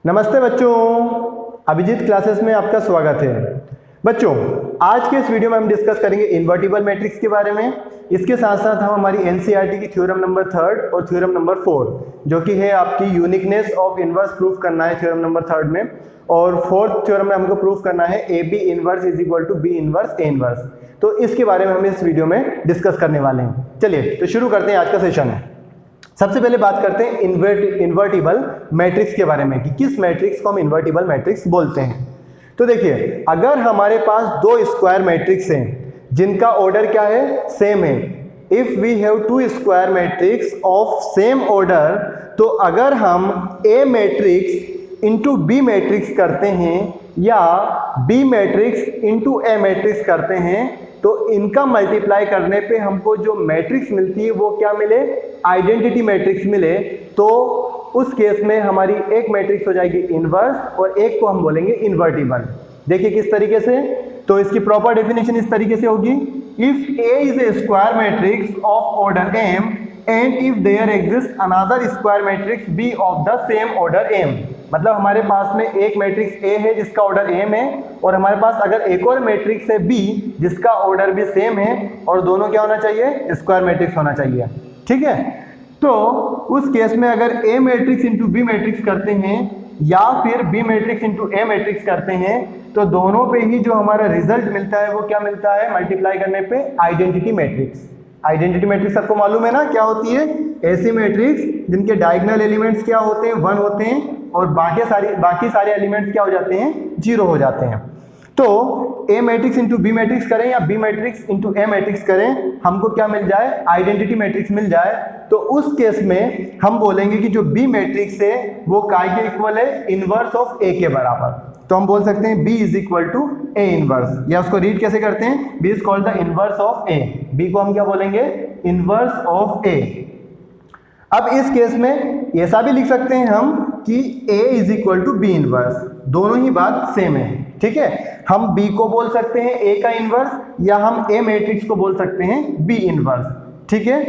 नमस्ते बच्चों, अभिजीत क्लासेस में आपका स्वागत है। बच्चों, आज के इस वीडियो में हम डिस्कस करेंगे इन्वर्टिबल मैट्रिक्स के बारे में। इसके साथ साथ हम हमारी एनसीईआरटी की थ्योरम नंबर 3 और थ्योरम नंबर 4 जो कि है आपकी यूनिकनेस ऑफ इनवर्स प्रूफ करना है थ्योरम नंबर 3 में, और 4th थ्योरम में हमको प्रूफ करना है A B inverse is equal to B inverse A inverse. तो इसके बारे में हम इस वीडियो में डिस्कस करने वाले हैं। चलिए तो शुरू करते हैं आज का सेशन। सबसे पहले बात करते हैं इन्वर्टिबल मैट्रिक्स के बारे में कि किस मैट्रिक्स को हम इन्वर्टिबल मैट्रिक्स बोलते हैं। तो देखिए, अगर हमारे पास दो स्क्वायर मैट्रिक्स हैं जिनका ऑर्डर क्या है, सेम है। If we have two square matrix of same order, तो अगर हम A matrix into B matrix करते हैं या B matrix into A matrix करते हैं, तो इनका मल्टीप्लाई करने पे हमको जो मैट्रिक्स मिलती है वो क्या मिले, आइडेंटिटी मैट्रिक्स मिले। तो उस केस में हमारी एक मैट्रिक्स हो जाएगी इनवर्स और एक को हम बोलेंगे इन्वर्टिबल। देखिए किस तरीके से, तो इसकी प्रॉपर डेफिनेशन इस तरीके से होगी, if A is a square matrix of order M and if there exist another square matrix B of the same order M. मतलब हमारे पास में एक मैट्रिक्स ए है जिसका ऑर्डर एम है, और हमारे पास अगर एक और मैट्रिक्स है बी जिसका ऑर्डर भी सेम है, और दोनों क्या होना चाहिए, स्क्वायर मैट्रिक्स होना चाहिए। ठीक है, तो उस केस में अगर ए मैट्रिक्स इंटू बी मैट्रिक्स करते हैं या फिर B matrix into A matrix करते हैं, तो दोनों पे ही जो हमारा रिजल्ट मिलता है वो क्या मिलता है, मल्टीप्लाई करने पे आइडेंटिटी मैट्रिक्स। आइडेंटिटी मैट्रिक्स आपको मालूम है ना क्या होती है, ऐसी मैट्रिक्स जिनके डायगोनल एलिमेंट्स क्या होते हैं, 1 होते हैं, और बाकी सारे एलिमेंट्स क्या हो जाते हैं, 0 हो जाते हैं। तो ए मैट्रिक्स इंटू बी मैट्रिक्स करें या B matrix into A matrix करें, हमको क्या मिल जाए, आइडेंटिटी मैट्रिक्स मिल जाए। तो उस केस में हम बोलेंगे कि जो बी मैट्रिक्स है वो काय के इक्वल है, इनवर्स ऑफ ए के बराबर। तो हम बोल सकते हैं B is equal to A inverse, या उसको रीड कैसे करते हैं, B is called the inverse of A. B को हम क्या बोलेंगे, इनवर्स ऑफ ए। अब इस केस में ऐसा भी लिख सकते हैं हम कि a is equal to B inverse, दोनों ही बात सेम है। ठीक है, हम b को बोल सकते हैं a का इनवर्स, या हम a मैट्रिक्स को बोल सकते हैं b इनवर्स। ठीक है,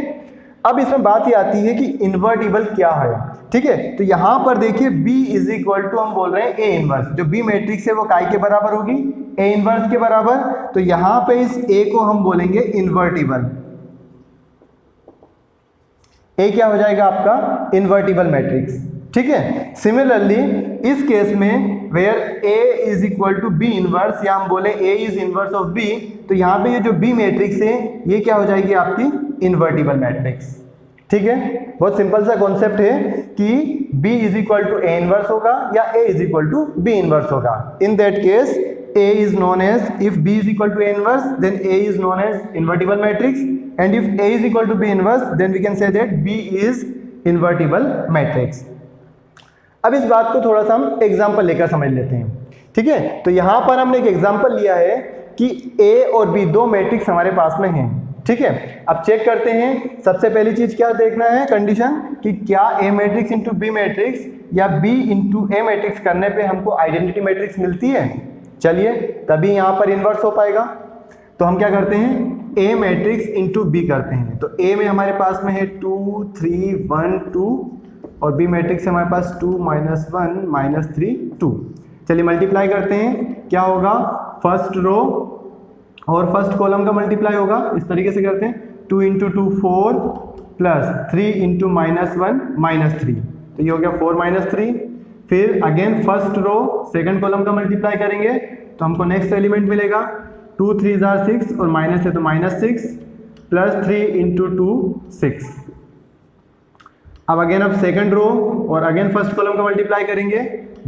अब इसमें बात ये आती है कि इन्वर्टिबल क्या है। ठीक है, तो यहां पर देखिए b इज इक्वल टू हम बोल रहे हैं a इनवर्स, जो b मैट्रिक्स है वो काय के बराबर होगी, a इनवर्स के बराबर। तो यहां पे इस a को हम बोलेंगे इन्वर्टिबल। ए क्या हो जाएगा आपका, इन्वर्टिबल मैट्रिक्स। ठीक है, सिमिलरली इस केस में where A is equal to B inverse, या हम बोले A is inverse of B, तो यहाँ पे ये जो बी मैट्रिक्स है ये क्या हो जाएगी आपकी इन्वर्टिबल मैट्रिक्स। ठीक है, बहुत सिंपल सा कॉन्सेप्ट है कि b is equal to A inverse होगा या a is equal to B inverse होगा। In that case a is known as, if b is equal to a inverse, then a is known as invertible matrix, and if a is equal to b inverse, then we can say that b is invertible matrix. अब इस बात को थोड़ा सा हम example लेकर समझ लेते हैं। ठीक है, तो यहाँ पर हमने एक एग्जांपल लिया है कि a और b दो मैट्रिक्स हमारे पास में हैं। ठीक है, अब चेक करते हैं। सबसे पहली चीज क्या देखना है, कंडीशन, कि क्या a matrix into B matrix या b इंटू ए मैट्रिक्स करने पे हमको आइडेंटिटी मैट्रिक्स मिलती है। चलिए, तभी यहाँ पर इन्वर्स हो पाएगा। तो हम क्या करते हैं, ए मैट्रिक्स इंटू बी करते हैं। तो ए में हमारे पास में है 2 3 1 2, और बी मैट्रिक्स से हमारे पास 2 -1 -3 2। चलिए मल्टीप्लाई करते हैं, क्या होगा, फर्स्ट रो और फर्स्ट कॉलम का मल्टीप्लाई होगा। इस तरीके से करते हैं, 2 × 2 4 प्लस 3 × -1 -3, तो ये हो गया 4 -3। फिर again first row second column का मल्टीप्लाई करेंगे तो हमको नेक्स्ट एलिमेंट मिलेगा, 2 3 6 और माइनस है तो -6 प्लस 3 × 2 6। अब अगेन अब सेकंड रो और अगेन फर्स्ट कॉलम का मल्टीप्लाई करेंगे,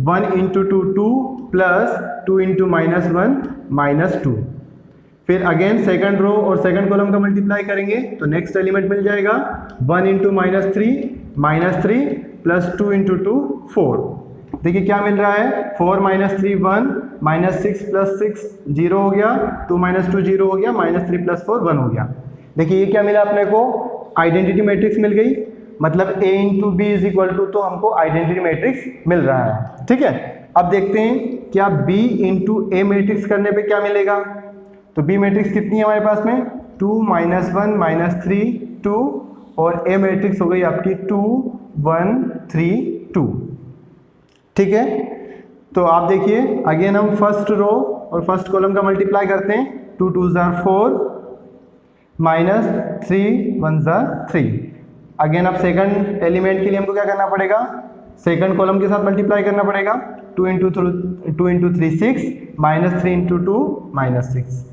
1 × 2 2 प्लस 2 × -1 -2। फिर अगेन सेकंड रो और सेकंड कॉलम का मल्टीप्लाई करेंगे तो नेक्स्ट एलिमेंट मिल जाएगा, 1 × -3 प्लस 2 × 2 4। देखिए क्या मिल रहा है, 4 -3 1, -6 प्लस 6 0 हो गया, 2 - 2 0 हो गया, -3 प्लस 4 1 हो गया। देखिए ये क्या मिला अपने को, आइडेंटिटी मैट्रिक्स मिल गई। मतलब a into B is equal to, तो हमको आइडेंटिटी मैट्रिक्स मिल रहा है। ठीक है, अब देखते हैं क्या b इंटू ए मैट्रिक्स करने पे क्या मिलेगा। तो b मैट्रिक्स कितनी है हमारे पास में, 2 -1 -3 2, और a मैट्रिक्स हो गई आपकी 2 1 3 2। ठीक है, तो आप देखिए अगेन हम फर्स्ट रो और फर्स्ट कॉलम का मल्टीप्लाई करते हैं। 2 2 = 4 माइनस 3 1 = 3। अगेन अब सेकंड एलिमेंट के लिए हमको क्या करना पड़ेगा, सेकंड कॉलम के साथ मल्टीप्लाई करना पड़ेगा। 2 × 3 6 माइनस 3 × 2 -6,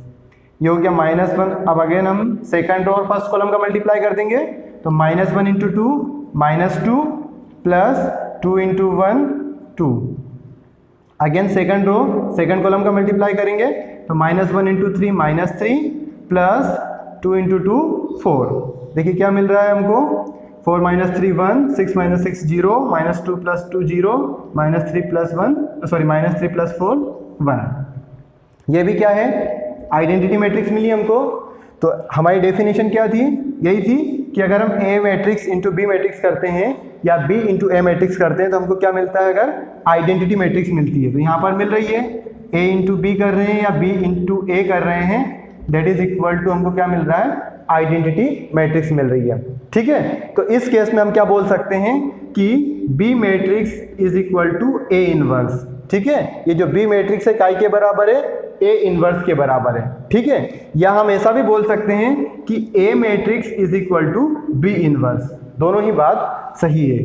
ये हो गया -1। अब अगेन हम सेकंड रो और फर्स्ट कॉलम का मल्टीप्लाई कर देंगे, तो -1 × 2 -2 plus 2 × 1 2। Again second row second column का मल्टीप्लाई करेंगे, तो -1 × 3 -3 प्लस 2 × 2 4। देखिए क्या मिल रहा है हमको, 4 - 3 1, 6 - 6 0, -2 + 2 0, -3 + 1 सॉरी -3 + 4 1। ये भी क्या है, आइडेंटिटी मैट्रिक्स मिली हमको। तो हमारी डेफिनेशन क्या थी, यही थी कि अगर हम A matrix into B matrix करते हैं या B इंटू A मैट्रिक्स करते हैं तो हमको क्या मिलता है, अगर आइडेंटिटी मैट्रिक्स मिलती है। तो यहाँ पर मिल रही है A इंटू B कर रहे हैं या B इंटू A कर रहे हैं, दैट इज इक्वल टू हमको क्या मिल रहा है, आइडेंटिटी मैट्रिक्स मिल रही है। ठीक है, तो इस केस में हम क्या बोल सकते हैं कि B matrix is equal to A inverse. ठीक है, ये जो B मैट्रिक्स है काय के बराबर है, A इनवर्स के बराबर है। ठीक है, या हम ऐसा भी बोल सकते हैं कि A matrix is equal to B inverse, दोनों ही बात सही है।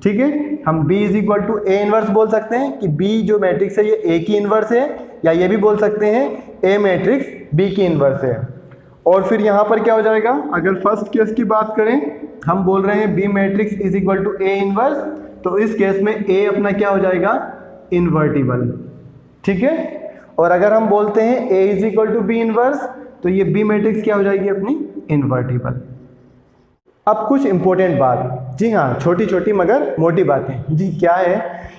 ठीक है, हम B is equal to A inverse बोल सकते हैं कि B जो मैट्रिक्स है ये A की इनवर्स है, या ये भी बोल सकते हैं A मैट्रिक्स B की इनवर्स है। और फिर यहाँ पर क्या हो जाएगा, अगर फर्स्ट केस की बात करें, हम बोल रहे हैं B matrix is equal to A inverse, तो इस केस में A अपना क्या हो जाएगा, इन्वर्टिबल। ठीक है, और अगर हम बोलते हैं A is equal to B inverse, तो ये B मैट्रिक्स क्या हो जाएगी अपनी, इन्वर्टिबल। अब कुछ इंपॉर्टेंट बात, जी हाँ छोटी छोटी मगर मोटी बातें। जी क्या है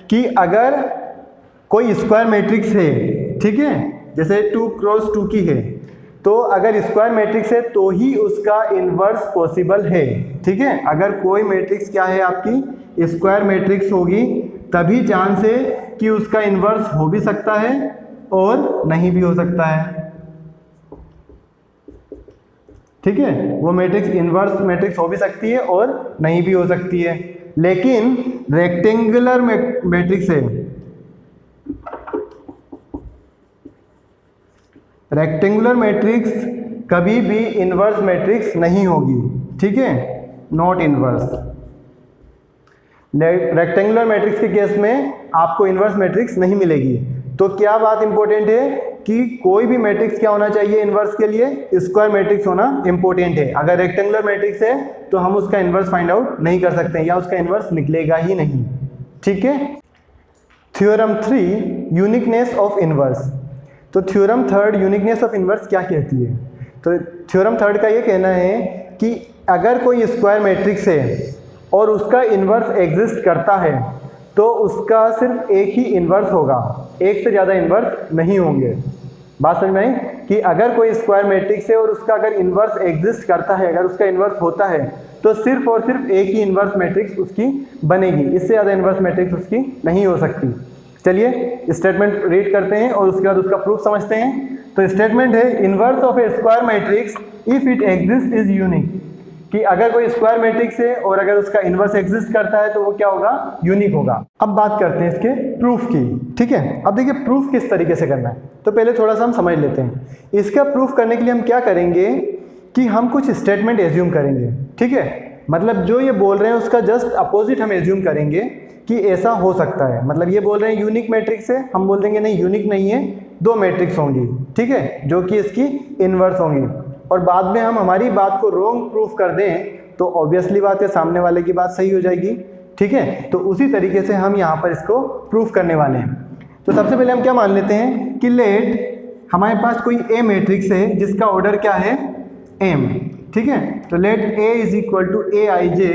कि अगर कोई स्क्वायर मैट्रिक्स है, ठीक है, जैसे 2 × 2 की है, तो अगर स्क्वायर मैट्रिक्स है तो ही उसका इन्वर्स पॉसिबल है। ठीक है, अगर कोई मैट्रिक्स क्या है आपकी स्क्वायर मैट्रिक्स होगी, तभी चांस है कि उसका इन्वर्स हो भी सकता है और नहीं भी हो सकता है। ठीक है, वो मैट्रिक्स इन्वर्स मैट्रिक्स हो भी सकती है और नहीं भी हो सकती है। लेकिन रेक्टेंगुलर मैट्रिक्स है, रेक्टेंगुलर मैट्रिक्स कभी भी इन्वर्स मैट्रिक्स नहीं होगी। ठीक है, नॉट इन्वर्स। रेक्टेंगुलर मैट्रिक्स के केस में आपको इन्वर्स मैट्रिक्स नहीं मिलेगी। तो क्या बात इंपॉर्टेंट है कि कोई भी मैट्रिक्स क्या होना चाहिए इन्वर्स के लिए, स्क्वायर मैट्रिक्स होना इंपॉर्टेंट है। अगर रेक्टेंगुलर मैट्रिक्स है तो हम उसका इन्वर्स फाइंड आउट नहीं कर सकते या उसका इन्वर्स निकलेगा ही नहीं। ठीक है, थ्योरम 3 यूनिकनेस ऑफ इन्वर्स। तो थ्योरम 3 यूनिकनेस ऑफ इन्वर्स क्या कहती है, तो थ्योरम 3 का ये कहना है कि अगर कोई स्क्वायर मैट्रिक्स है और उसका इन्वर्स एग्जिस्ट करता है तो उसका सिर्फ एक ही इन्वर्स होगा, एक से ज़्यादा इन्वर्स नहीं होंगे। बात समझ में आई कि अगर कोई स्क्वायर मैट्रिक्स है और उसका अगर इन्वर्स एग्जिस्ट करता है, अगर उसका इन्वर्स होता है, तो सिर्फ और सिर्फ एक ही इन्वर्स मैट्रिक्स उसकी बनेगी, इससे ज़्यादा इन्वर्स मैट्रिक्स उसकी नहीं हो सकती। चलिए स्टेटमेंट रीड करते हैं और उसके बाद उसका प्रूफ समझते हैं। तो स्टेटमेंट है, inverse of A square matrix if it exist is unique, कि अगर कोई स्क्वायर मैट्रिक्स है और अगर उसका इन्वर्स एग्जिस्ट करता है तो वो क्या होगा, यूनिक होगा। अब बात करते हैं इसके प्रूफ की। ठीक है, अब देखिए प्रूफ किस तरीके से करना है, तो पहले थोड़ा सा हम समझ लेते हैं। इसका प्रूफ करने के लिए हम क्या करेंगे कि हम कुछ स्टेटमेंट एज्यूम करेंगे। ठीक है, मतलब जो ये बोल रहे हैं उसका जस्ट अपोजिट हम एज्यूम करेंगे कि ऐसा हो सकता है। मतलब ये बोल रहे हैं यूनिक मैट्रिक्स है, हम बोल देंगे नहीं यूनिक नहीं है, 2 मैट्रिक्स होंगी। ठीक है, जो कि इसकी इन्वर्स होंगी। और बाद में हम हमारी बात को रॉन्ग प्रूफ कर दें तो ऑब्वियसली बात है सामने वाले की बात सही हो जाएगी। ठीक है, तो उसी तरीके से हम यहाँ पर इसको प्रूफ करने वाले हैं। तो सबसे पहले हम क्या मान लेते हैं कि लेट हमारे पास कोई ए मैट्रिक्स है जिसका ऑर्डर क्या है, एम। ठीक है, तो let A is equal to A I J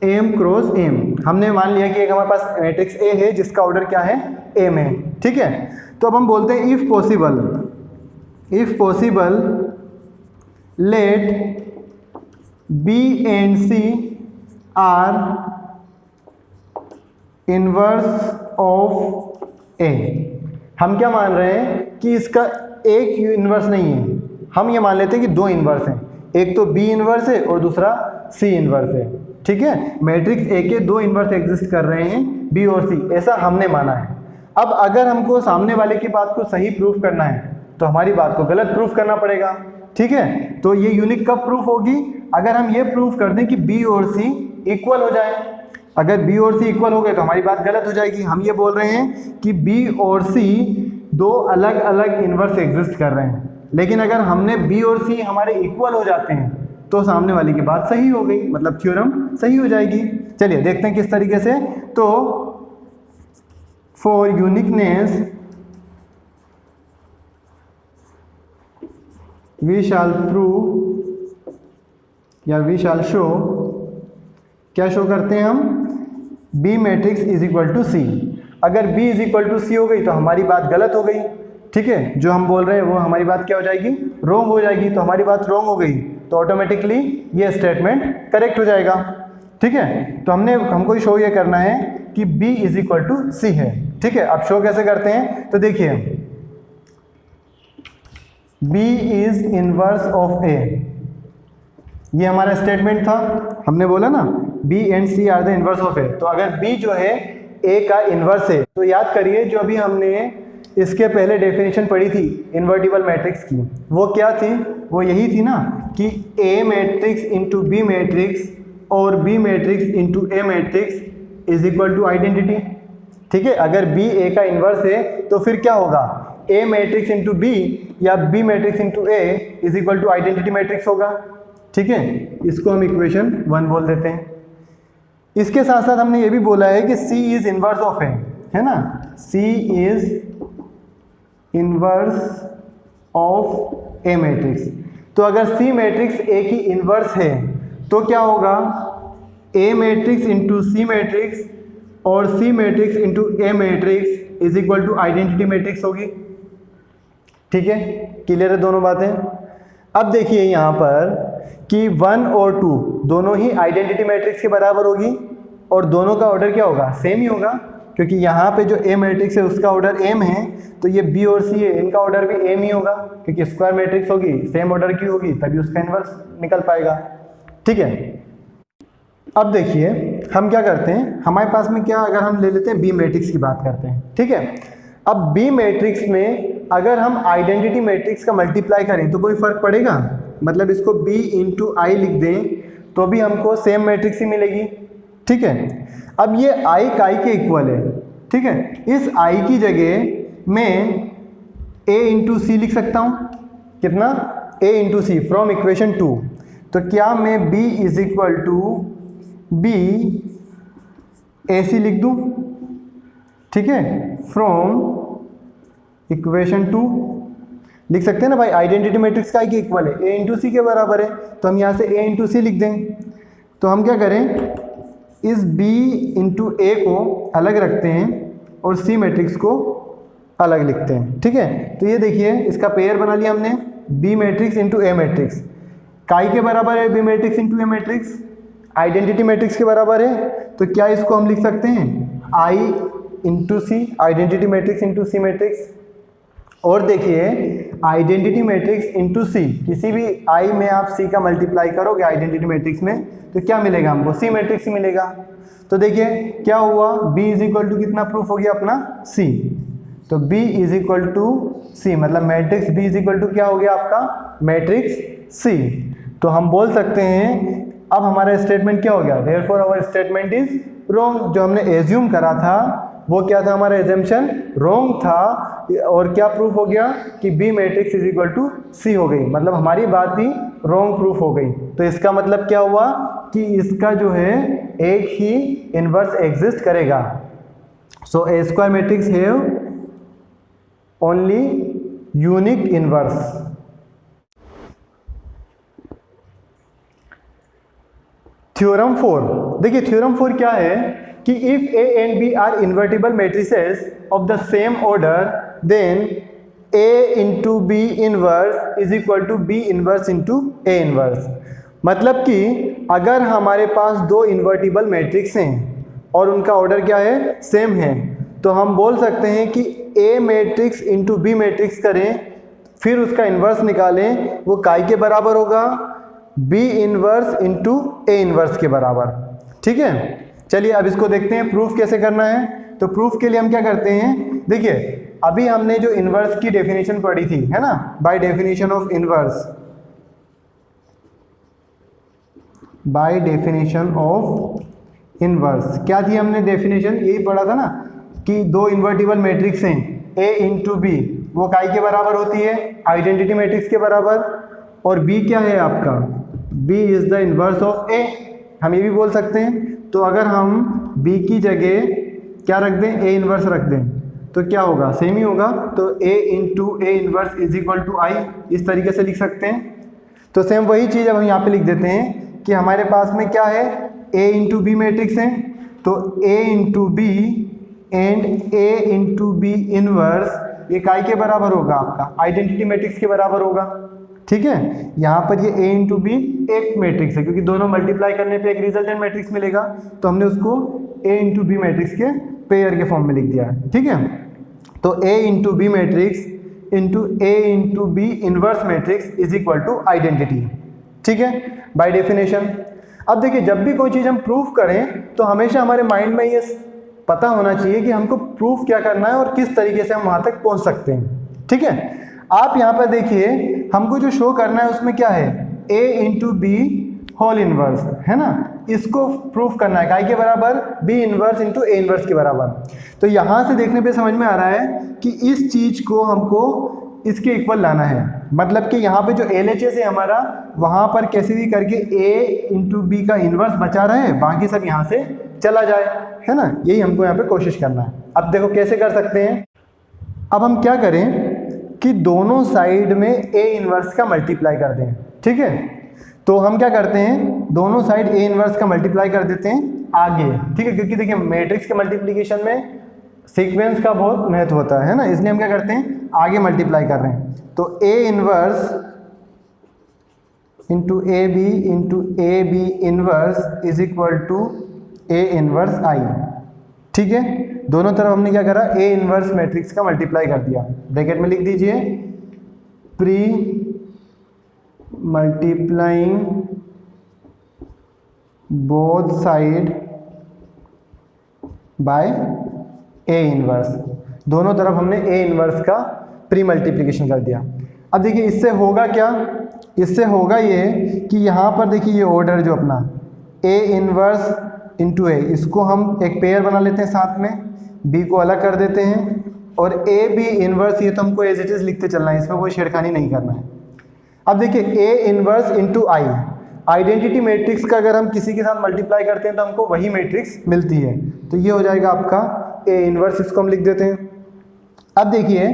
M cross M. हमने मान लिया कि एक हमारे पास मैट्रिक्स ए है जिसका ऑर्डर क्या है, एम है। ठीक है, तो अब हम बोलते हैं if possible let B and C are inverse of A। हम क्या मान रहे हैं कि इसका एक इनवर्स नहीं है, हम ये मान लेते हैं कि 2 इनवर्स हैं, एक तो B इनवर्स है और दूसरा C इनवर्स है। ठीक है, मैट्रिक्स ए के दो इन्वर्स एग्जिस्ट कर रहे हैं, बी और सी, ऐसा हमने माना है। अब अगर हमको सामने वाले की बात को सही प्रूफ करना है तो हमारी बात को गलत प्रूफ करना पड़ेगा। ठीक है, तो ये यूनिक कब प्रूफ होगी? अगर हम ये प्रूफ कर दें कि बी और सी इक्वल हो जाए। अगर बी और सी इक्वल हो गए तो हमारी बात गलत हो जाएगी। हम ये बोल रहे हैं कि बी और सी दो अलग अलग इन्वर्स एग्जिस्ट कर रहे हैं, लेकिन अगर हमने बी और सी हमारे इक्वल हो जाते हैं तो सामने वाले की बात सही हो गई, मतलब थ्योरम सही हो जाएगी। चलिए देखते हैं किस तरीके से। तो for uniqueness we shall prove या वी शैल शो, क्या शो करते हैं हम? B matrix is equal to C. अगर B is equal to C हो गई तो हमारी बात गलत हो गई। ठीक है, जो हम बोल रहे हैं वो हमारी बात क्या हो जाएगी? रॉन्ग हो जाएगी। तो हमारी बात रॉन्ग हो गई तो ऑटोमेटिकली ये स्टेटमेंट करेक्ट हो जाएगा। ठीक है, तो हमको शो ये करना है कि b इज इक्वल टू सी है। ठीक है, अब शो कैसे करते हैं? तो देखिए, b is inverse of a, ये हमारा स्टेटमेंट था। हमने बोला ना b and c are the inverse of a। तो अगर b जो है a का इनवर्स है तो याद करिए जो अभी हमने इसके पहले डेफिनेशन पढ़ी थी इन्वर्टिबल मैट्रिक्स की, वो क्या थी? वो यही थी ना कि a matrix into B matrix और b matrix into a matrix is equal to identity. ठीक है, अगर b a का इन्वर्स है तो फिर क्या होगा? a मैट्रिक्स इंटू b या b matrix into a is equal to identity matrix होगा। ठीक है, इसको हम इक्वेशन 1 बोल देते हैं। इसके साथ साथ हमने ये भी बोला है कि c is inverse of a, है ना, c is inverse of a matrix. तो अगर c मैट्रिक्स a की इनवर्स है तो क्या होगा? a matrix into C matrix और c matrix into a matrix is equal to identity matrix होगी। ठीक है, क्लियर है दोनों बातें? अब देखिए यहाँ पर कि 1 और 2 दोनों ही आइडेंटिटी मैट्रिक्स के बराबर होगी और दोनों का ऑर्डर क्या होगा? सेम ही होगा, क्योंकि यहाँ पे जो a मैट्रिक्स है उसका ऑर्डर m है, तो ये b और c है, इनका ऑर्डर भी m ही होगा, क्योंकि स्क्वायर मैट्रिक्स होगी, सेम ऑर्डर की होगी, तभी उसका इन्वर्स निकल पाएगा। ठीक है, अब देखिए हम क्या करते हैं, हमारे पास में क्या, अगर हम ले लेते हैं b मैट्रिक्स की बात करते हैं। ठीक है, अब b मैट्रिक्स में अगर हम आइडेंटिटी मैट्रिक्स का मल्टीप्लाई करें तो कोई फर्क पड़ेगा? मतलब इसको b इंटू आई लिख दें तो भी हमको सेम मैट्रिक्स ही मिलेगी। ठीक है, अब ये i काई के इक्वल है। ठीक है, इस i की जगह मैं a इंटू सी लिख सकता हूँ। कितना? a into C from equation 2। तो क्या मैं b is equal to b A C लिख दूँ? ठीक है, फ्रॉम इक्वेशन 2 लिख सकते हैं ना भाई, आइडेंटिटी मैट्रिक्स का की इक्वल है, a इंटू सी के बराबर है, तो हम यहाँ से a इंटू सी लिख दें। तो हम क्या करें, इस b इंटू ए को अलग रखते हैं और c मैट्रिक्स को अलग लिखते हैं। ठीक है, तो ये देखिए इसका पेयर बना लिया हमने, b matrix into a matrix, काई के बराबर है b matrix into a matrix, identity matrix के बराबर है, तो क्या इसको हम लिख सकते हैं i into C, identity matrix into C matrix. और देखिए आइडेंटिटी मैट्रिक्स इंटू सी, किसी भी i में आप c का मल्टीप्लाई करोगे आइडेंटिटी मैट्रिक्स में तो क्या मिलेगा हमको? c मैट्रिक्स ही मिलेगा। तो देखिए क्या हुआ, b इज इक्वल टू कितना प्रूफ हो गया अपना? c। तो b is equal to c, मतलब matrix b is equal to क्या हो गया आपका? Matrix c। तो हम बोल सकते हैं अब हमारा स्टेटमेंट क्या हो गया? Therefore our statement is wrong. जो हमने एज्यूम करा था वो क्या था? हमारा एजम्पशन रॉन्ग था। और क्या प्रूफ हो गया कि B matrix is equal to C हो गई, मतलब हमारी बात ही रॉन्ग प्रूफ हो गई। तो इसका मतलब क्या हुआ कि इसका जो है एक ही इनवर्स एग्जिस्ट करेगा। So a square matrix have only unique inverse. Theorem 4, देखिए थ्योरम 4 क्या है कि if a and b are invertible matrices of the same order then a into B inverse is equal to b inverse into a inverse. मतलब कि अगर हमारे पास दो invertible matrix हैं और उनका ऑर्डर क्या है? सेम है, तो हम बोल सकते हैं कि a matrix into B matrix करें, फिर उसका इन्वर्स निकालें, वो काई के बराबर होगा b inverse into a inverse के बराबर। ठीक है, चलिए अब इसको देखते हैं प्रूफ कैसे करना है। तो प्रूफ के लिए हम क्या करते हैं, देखिए अभी हमने जो इन्वर्स की डेफिनेशन पढ़ी थी, है ना, by definition of inverse, by definition of inverse क्या थी हमने डेफिनेशन, यही पढ़ा था ना कि दो इन्वर्टिबल मैट्रिक्स हैं A इंटू बी, वो काई के बराबर होती है, आइडेंटिटी मैट्रिक्स के बराबर, और B क्या है आपका, B is the inverse of A, हम ये भी बोल सकते हैं। तो अगर हम B की जगह क्या रख दें, A इन्वर्स रख दें, तो क्या होगा, सेम ही होगा। तो A into A inverse is equal to I, इस तरीके से लिख सकते हैं। तो सेम वही चीज़ अब हम यहाँ पे लिख देते हैं कि हमारे पास में क्या है, A इंटू बी मैट्रिक्स है, तो A into B and A into B inverse ये काय के बराबर होगा, आपका आइडेंटिटी मैट्रिक्स के बराबर होगा। ठीक है, यहाँ पर ये A इंटू बी एक मैट्रिक्स है, क्योंकि दोनों मल्टीप्लाई करने पे एक रिजल्टेंट मैट्रिक्स मिलेगा, तो हमने उसको A इंटू बी मैट्रिक्स के पेयर के फॉर्म में लिख दिया है। ठीक है, तो A into B matrix into A into B inverse matrix is equal to identity. ठीक है, बाय डेफिनेशन। अब देखिए जब भी कोई चीज़ हम प्रूफ करें तो हमेशा हमारे माइंड में ये पता होना चाहिए कि हमको प्रूफ क्या करना है और किस तरीके से हम वहाँ तक पहुँच सकते हैं। ठीक है, आप यहाँ पर देखिए हमको जो शो करना है उसमें क्या है, A into B whole inverse, है ना, इसको प्रूफ करना है काय के बराबर, B inverse into A inverse के बराबर। तो यहाँ से देखने पे समझ में आ रहा है कि इस चीज़ को हमको इसके इक्वल लाना है, मतलब कि यहाँ पे जो LHS है हमारा, वहाँ पर कैसे भी करके A इंटू बी का इन्वर्स बचा रहे, बाकी सब यहाँ से चला जाए, है ना, यही हमको यहाँ पे कोशिश करना है। अब देखो कैसे कर सकते हैं। अब हम क्या करें कि दोनों साइड में A इन्वर्स का मल्टीप्लाई कर दें। ठीक है, तो हम क्या करते हैं, दोनों साइड A इन्वर्स का मल्टीप्लाई कर देते हैं आगे। ठीक है, क्योंकि देखिए मैट्रिक्स के मल्टीप्लिकेशन में सीक्वेंस का बहुत महत्व होता है ना, इसलिए हम क्या करते हैं आगे मल्टीप्लाई कर रहे हैं। तो A inverse into A B inverse is equal to A inverse I। ठीक है, दोनों तरफ हमने क्या करा, A इन्वर्स मैट्रिक्स का मल्टीप्लाई कर दिया। ब्रैकेट में लिख दीजिए pre multiplying both side by A inverse, दोनों तरफ हमने A इन्वर्स का प्री मल्टीप्लिकेशन कर दिया। अब देखिए इससे होगा क्या, इससे होगा ये कि यहाँ पर देखिए ये ऑर्डर जो अपना A इन्वर्स इंटू A, इसको हम एक पेयर बना लेते हैं साथ में, B को अलग कर देते हैं, और A B इन्वर्स ये तो हमको एज इट इज लिखते चलना है, इसमें कोई छेड़खानी नहीं करना है। अब देखिए A inverse into I, identity matrix का अगर हम किसी के साथ मल्टीप्लाई करते हैं तो हमको वही मैट्रिक्स मिलती है, तो ये हो जाएगा आपका A इन्वर्स, इसको हम लिख देते हैं। अब देखिए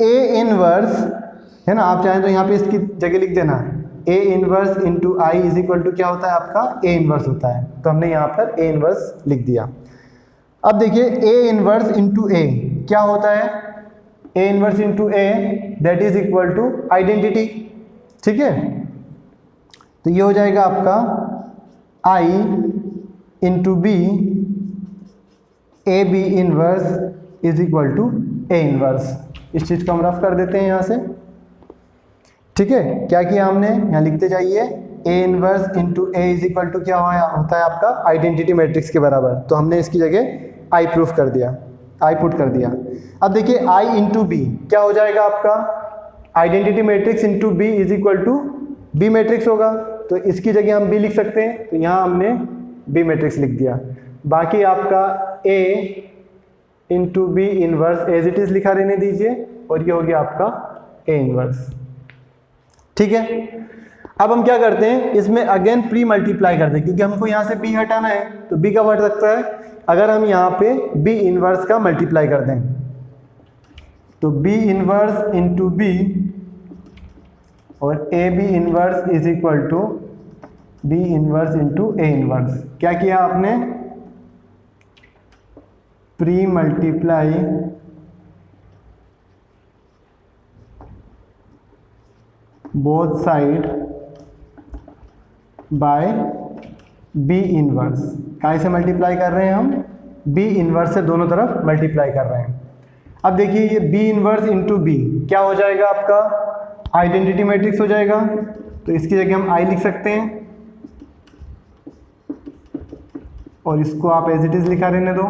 A इन्वर्स है ना, आप चाहें तो यहाँ पे इसकी जगह लिख देना A inverse into I is equal to क्या होता है आपका A इन्वर्स होता है, तो हमने यहाँ पर A इन्वर्स लिख दिया। अब देखिए A इन्वर्स इंटू A क्या होता है, A inverse into A that is equal to identity. ठीक है, तो ये हो जाएगा आपका I into B A B inverse is equal to A inverse. इस चीज़ को हम रफ कर देते हैं यहाँ से। ठीक है, क्या किया हमने, यहाँ लिखते जाइए A inverse into A is equal to क्या होता है आपका आइडेंटिटी मैट्रिक्स के बराबर, तो हमने इसकी जगह I प्रूफ कर दिया, I पुट कर दिया। अब देखिए I इंटू बी क्या हो जाएगा आपका identity matrix into B is equal to B matrix होगा, तो इसकी जगह हम B लिख सकते हैं, तो यहाँ हमने B मैट्रिक्स लिख दिया। बाकी आपका A into B inverse as it is लिखा रहने दीजिए, और ये हो गया आपका A इन्वर्स। ठीक है, अब हम क्या करते हैं, इसमें अगेन प्री मल्टीप्लाई कर दें, क्योंकि हमको यहाँ से B हटाना है, तो B कब हट सकता है, अगर हम यहाँ पे B इन्वर्स का मल्टीप्लाई कर दें, तो B इन्वर्स इंटू B और A B inverse is equal to B inverse into A inverse. क्या किया आपने, pre multiply both side by B inverse. काय से मल्टीप्लाई कर रहे हैं हम, B इन्वर्स से दोनों तरफ मल्टीप्लाई कर रहे हैं। अब देखिए ये B इन्वर्स इंटू B क्या हो जाएगा आपका आइडेंटिटी मैट्रिक्स हो जाएगा, तो इसकी जगह हम I लिख सकते हैं। और इसको आप एज इट इज़ लिखा रहने दो,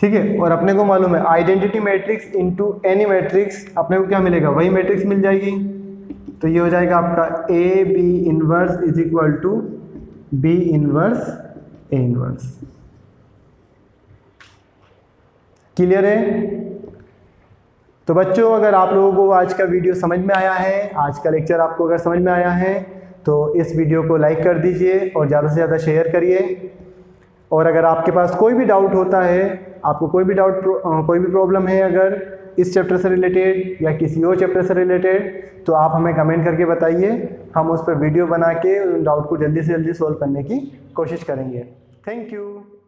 ठीक है। और अपने को मालूम है identity matrix into any matrix, अपने को क्या मिलेगा, वही मैट्रिक्स मिल जाएगी। तो ये हो जाएगा आपका A B inverse is equal to B inverse A inverse. Clear है? तो बच्चों, अगर आप लोगों को आज का वीडियो समझ में आया है, आज का लेक्चर आपको अगर समझ में आया है तो इस वीडियो को लाइक कर दीजिए और ज़्यादा से ज़्यादा शेयर करिए। और अगर आपके पास कोई भी डाउट होता है, आपको कोई भी प्रॉब्लम है अगर इस चैप्टर से रिलेटेड या किसी और चैप्टर से रिलेटेड, तो आप हमें कमेंट करके बताइए, हम उस पर वीडियो बना के उन डाउट को जल्दी से जल्दी सॉल्व करने की कोशिश करेंगे। Thank you.